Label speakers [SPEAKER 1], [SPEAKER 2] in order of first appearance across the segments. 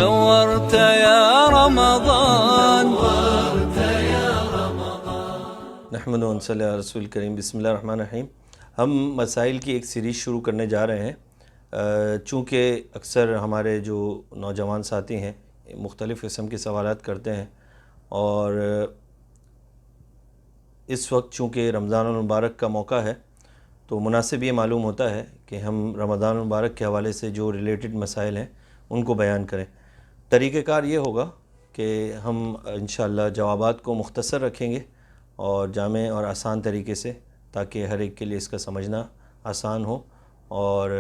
[SPEAKER 1] نورت يا رمضان
[SPEAKER 2] نحمد و نصلی علی رسول کریم. بسم اللہ الرحمن الرحیم. ہم مسائل کی ایک سیریز شروع کرنے جا رہے ہیں. چونکہ اکثر ہمارے جو نوجوان ساتھی ہیں مختلف قسم کے سوالات کرتے ہیں، اور اس وقت چونکہ رمضان المبارک کا موقع ہے تو مناسب یہ معلوم ہوتا ہے کہ ہم رمضان المبارک کے حوالے سے جو ریلیٹڈ مسائل ہیں ان کو بیان کریں. طریقہ کار یہ ہوگا کہ ہم انشاءاللہ جوابات کو مختصر رکھیں گے اور جامع اور آسان طریقے سے، تاکہ ہر ایک کے لیے اس کا سمجھنا آسان ہو اور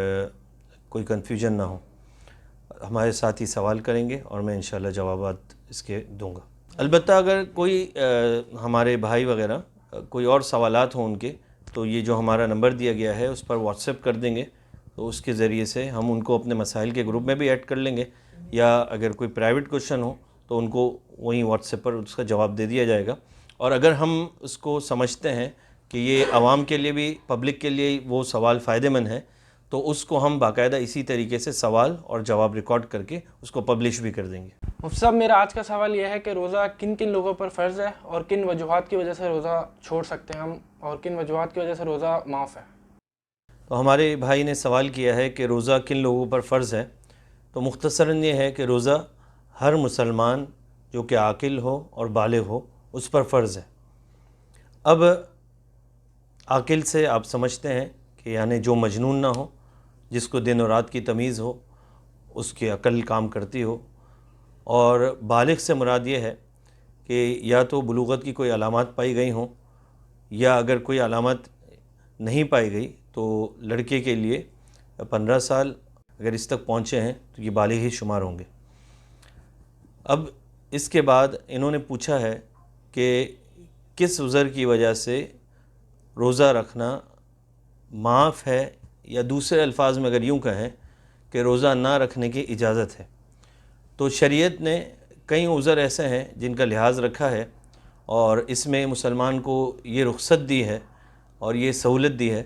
[SPEAKER 2] کوئی کنفیوژن نہ ہو. ہمارے ساتھی سوال کریں گے اور میں انشاءاللہ جوابات اس کے دوں گا. البتہ اگر کوئی ہمارے بھائی وغیرہ کوئی اور سوالات ہوں ان کے، تو یہ جو ہمارا نمبر دیا گیا ہے اس پر واٹس ایپ کر دیں گے، تو اس کے ذریعے سے ہم ان کو اپنے مسائل کے گروپ میں بھی ایڈ کر لیں گے، یا اگر کوئی پرائیویٹ کوشچن ہو تو ان کو وہیں واٹس ایپ پر اس کا جواب دے دیا جائے گا. اور اگر ہم اس کو سمجھتے ہیں کہ یہ عوام کے لیے بھی، پبلک کے لیے وہ سوال فائدہ مند ہے، تو اس کو ہم باقاعدہ اسی طریقے سے سوال اور جواب ریکارڈ کر کے اس کو پبلش بھی کر دیں گے.
[SPEAKER 3] مفتی صاحب، میرا آج کا سوال یہ ہے کہ روزہ کن کن لوگوں پر فرض ہے اور کن وجوہات کی وجہ سے روزہ چھوڑ سکتے ہیں ہم، اور کن وجوہات کی وجہ سے روزہ معاف ہے؟
[SPEAKER 2] تو ہمارے بھائی نے سوال کیا ہے کہ روزہ کن لوگوں پر فرض ہے. تو مختصراً یہ ہے کہ روزہ ہر مسلمان جو کہ عاقل ہو اور بالغ ہو اس پر فرض ہے. اب عاقل سے آپ سمجھتے ہیں کہ یعنی جو مجنون نہ ہو، جس کو دن و رات کی تمیز ہو، اس کی عقل کام کرتی ہو. اور بالغ سے مراد یہ ہے کہ یا تو بلوغت کی کوئی علامات پائی گئی ہوں، یا اگر کوئی علامت نہیں پائی گئی تو لڑکے کے لیے 15 سال اگر اس تک پہنچے ہیں تو یہ بالغ ہی شمار ہوں گے. اب اس کے بعد انہوں نے پوچھا ہے کہ کس عذر کی وجہ سے روزہ رکھنا معاف ہے، یا دوسرے الفاظ میں اگر یوں کہیں کہ روزہ نہ رکھنے کی اجازت ہے. تو شریعت نے کئی عذر ایسے ہیں جن کا لحاظ رکھا ہے، اور اس میں مسلمان کو یہ رخصت دی ہے اور یہ سہولت دی ہے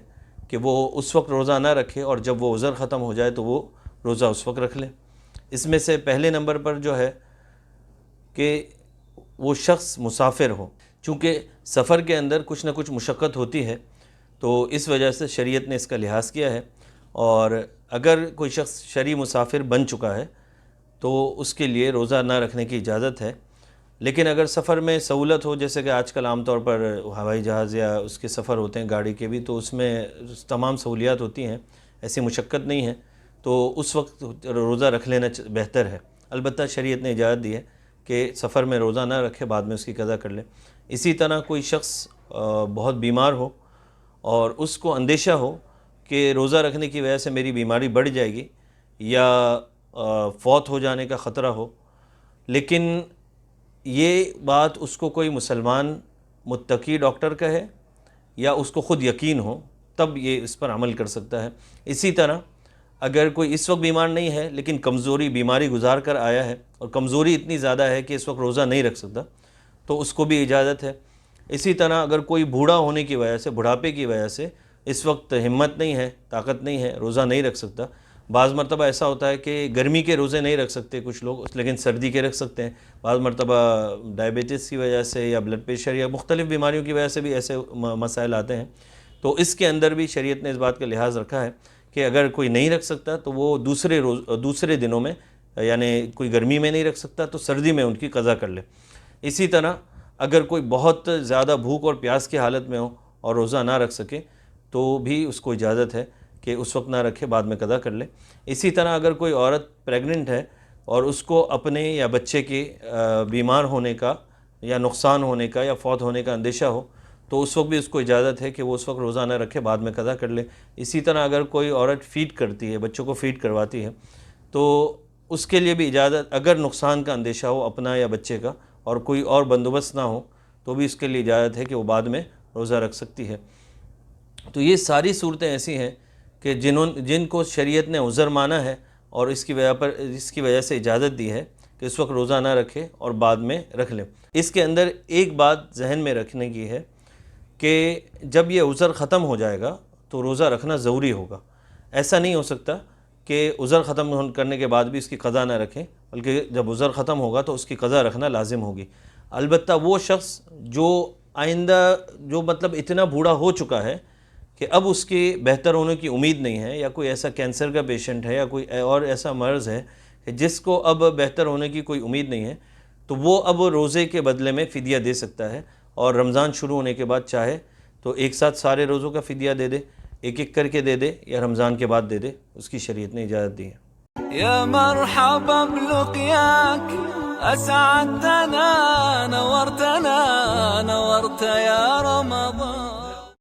[SPEAKER 2] کہ وہ اس وقت روزہ نہ رکھے، اور جب وہ عذر ختم ہو جائے تو وہ روزہ اس وقت رکھ لے. اس میں سے پہلے نمبر پر جو ہے کہ وہ شخص مسافر ہو. چونکہ سفر کے اندر کچھ نہ کچھ مشقت ہوتی ہے، تو اس وجہ سے شریعت نے اس کا لحاظ کیا ہے. اور اگر کوئی شخص شرعی مسافر بن چکا ہے تو اس کے لیے روزہ نہ رکھنے کی اجازت ہے. لیکن اگر سفر میں سہولت ہو، جیسے کہ آج کل عام طور پر ہوائی جہاز یا اس کے سفر ہوتے ہیں گاڑی کے بھی، تو اس میں تمام سہولیات ہوتی ہیں، ایسی مشقت نہیں ہے، تو اس وقت روزہ رکھ لینا بہتر ہے. البتہ شریعت نے اجازت دی ہے کہ سفر میں روزہ نہ رکھے، بعد میں اس کی قضا کر لے. اسی طرح کوئی شخص بہت بیمار ہو اور اس کو اندیشہ ہو کہ روزہ رکھنے کی وجہ سے میری بیماری بڑھ جائے گی یا فوت ہو جانے کا خطرہ ہو، لیکن یہ بات اس کو کوئی مسلمان متقی ڈاکٹر کہے یا اس کو خود یقین ہو، تب یہ اس پر عمل کر سکتا ہے. اسی طرح اگر کوئی اس وقت بیمار نہیں ہے لیکن کمزوری بیماری گزار کر آیا ہے اور کمزوری اتنی زیادہ ہے کہ اس وقت روزہ نہیں رکھ سکتا، تو اس کو بھی اجازت ہے. اسی طرح اگر کوئی بوڑھا ہونے کی وجہ سے، بڑھاپے کی وجہ سے اس وقت ہمت نہیں ہے، طاقت نہیں ہے، روزہ نہیں رکھ سکتا. بعض مرتبہ ایسا ہوتا ہے کہ گرمی کے روزے نہیں رکھ سکتے کچھ لوگ، لیکن سردی کے رکھ سکتے ہیں. بعض مرتبہ ڈائبٹیز کی وجہ سے یا بلڈ پریشر یا مختلف بیماریوں کی وجہ سے بھی ایسے مسائل آتے ہیں. تو اس کے اندر بھی شریعت نے اس بات کا لحاظ رکھا ہے کہ اگر کوئی نہیں رکھ سکتا تو وہ دوسرے دنوں میں، یعنی کوئی گرمی میں نہیں رکھ سکتا تو سردی میں ان کی قضا کر لے. اسی طرح اگر کوئی بہت زیادہ بھوک اور پیاس کی حالت میں ہو اور روزہ نہ رکھ سکے تو بھی اس کو اجازت ہے کہ اس وقت نہ رکھے، بعد میں قضا کر لے. اسی طرح اگر کوئی عورت پریگننٹ ہے اور اس کو اپنے یا بچے کے بیمار ہونے کا یا نقصان ہونے کا یا فوت ہونے کا اندیشہ ہو، تو اس وقت بھی اس کو اجازت ہے کہ وہ اس وقت روزہ نہ رکھے، بعد میں قضا کر لے. اسی طرح اگر کوئی عورت فیڈ کرتی ہے، بچوں کو فیڈ کرواتی ہے، تو اس کے لیے بھی اجازت، اگر نقصان کا اندیشہ ہو اپنا یا بچے کا اور کوئی اور بندوبست نہ ہو، تو بھی اس کے لیے اجازت ہے کہ وہ بعد میں روزہ رکھ سکتی ہے. تو یہ ساری صورتیں ایسی ہیں کہ جن کو شریعت نے عذر مانا ہے اور اس کی وجہ سے اجازت دی ہے کہ اس وقت روزہ نہ رکھے اور بعد میں رکھ لے. اس کے اندر ایک بات ذہن میں رکھنے کی ہے کہ جب یہ عذر ختم ہو جائے گا تو روزہ رکھنا ضروری ہوگا. ایسا نہیں ہو سکتا کہ عذر ختم کرنے کے بعد بھی اس کی قضا نہ رکھیں، بلکہ جب عذر ختم ہوگا تو اس کی قضا رکھنا لازم ہوگی۔ البتہ وہ شخص جو آئندہ جو مطلب اتنا بوڑھا ہو چکا ہے کہ اب اس کے بہتر ہونے کی امید نہیں ہے، یا کوئی ایسا کینسر کا پیشنٹ ہے یا کوئی اور ایسا مرض ہے کہ جس کو اب بہتر ہونے کی کوئی امید نہیں ہے، تو وہ اب روزے کے بدلے میں فدیہ دے سکتا ہے، اور رمضان شروع ہونے کے بعد چاہے تو ایک ساتھ سارے روزوں کا فدیہ دے دے، ایک ایک کر کے دے دے، یا رمضان کے بعد دے دے، اس کی شریعت نے اجازت دی ہے۔
[SPEAKER 1] يا مرحبا بلقياك أسعدتنا نورتنا نورت يا رمضان